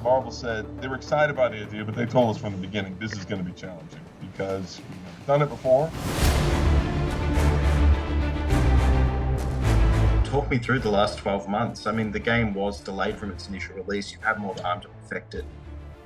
Marvel said they were excited about the idea, but they told us from the beginning this is going to be challenging because we've never done it before. Talk me through the last 12 months. I mean, the game was delayed from its initial release. You've had more time to perfect it.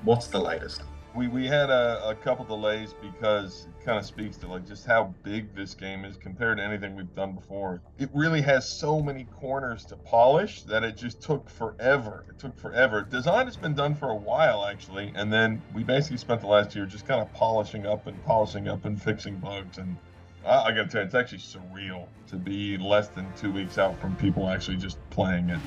What's the latest? We had a couple delays because it kind of speaks to like just how big this game is compared to anything we've done before. It really has so many corners to polish that it just took forever. It took forever. Design has been done for a while actually, and then we basically spent the last year just kind of polishing up and fixing bugs. And I gotta tell you, it's actually surreal to be less than 2 weeks out from people actually just playing it.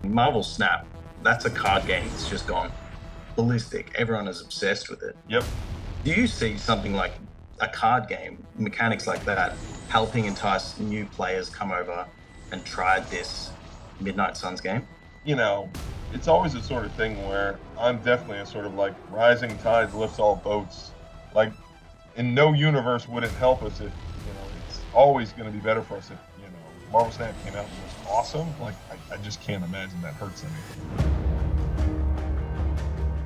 Marvel Snap, that's a card game. It's just gone ballistic. Everyone is obsessed with it. Yep. Do you see something like a card game, mechanics like that, helping entice new players come over and try this Midnight Suns game? You know, it's always a sort of thing where I'm definitely a sort of like rising tide lifts all boats. Like, in no universe would it help us if, it's always going to be better for us if, Marvel Snap came out and was awesome. Like, I just can't imagine that hurts anything.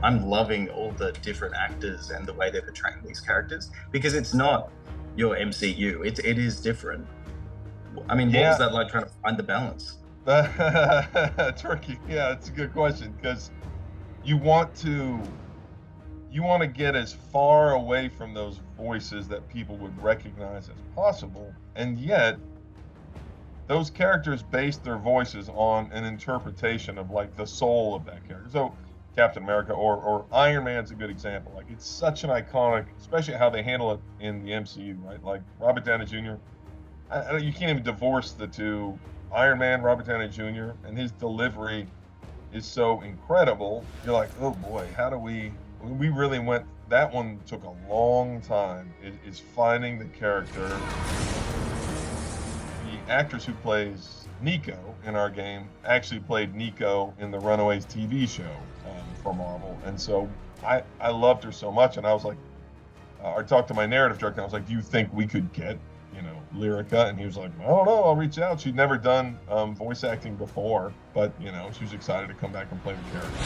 I'm loving all the different actors and the way they're portraying these characters because it's not your MCU. It is different. I mean, what was that like trying to find the balance? Tricky. Yeah, it's a good question because you want to get as far away from those voices that people would recognize as possible, and yet those characters base their voices on an interpretation of like the soul of that character. So Captain America or Iron Man's a good example. Like, it's such an iconic, especially how they handle it in the MCU, right? Like Robert Downey Jr. You can't even divorce the two. Iron Man, Robert Downey Jr. and his delivery is so incredible. You're like, oh boy, how do we really went. That one took a long time. Is finding the character. The actress who plays Nico in our game actually played Nico in the Runaways TV show for Marvel, and so I loved her so much, and I was like, I talked to my narrative director, and I was like, do you think we could get Lyrica? And he was like, I don't know, I'll reach out. She'd never done voice acting before, but she was excited to come back and play the character.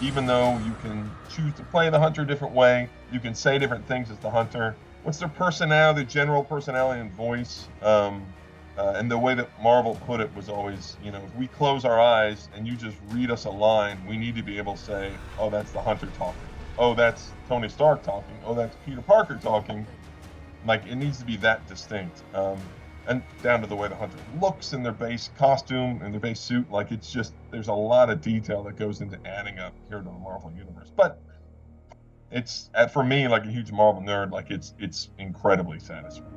Even though you can choose to play the Hunter a different way, you can say different things as the Hunter. What's their personality, their general personality and voice? And the way that Marvel put it was always, if we close our eyes and you just read us a line, we need to be able to say, oh, that's the Hunter talking. Oh, that's Tony Stark talking. Oh, that's Peter Parker talking. Like, it needs to be that distinct. And down to the way the Hunter looks in their base costume and their base suit. Like, it's just, there's a lot of detail that goes into adding up here to the Marvel Universe. But it's, for me, like a huge Marvel nerd, like it's incredibly satisfying.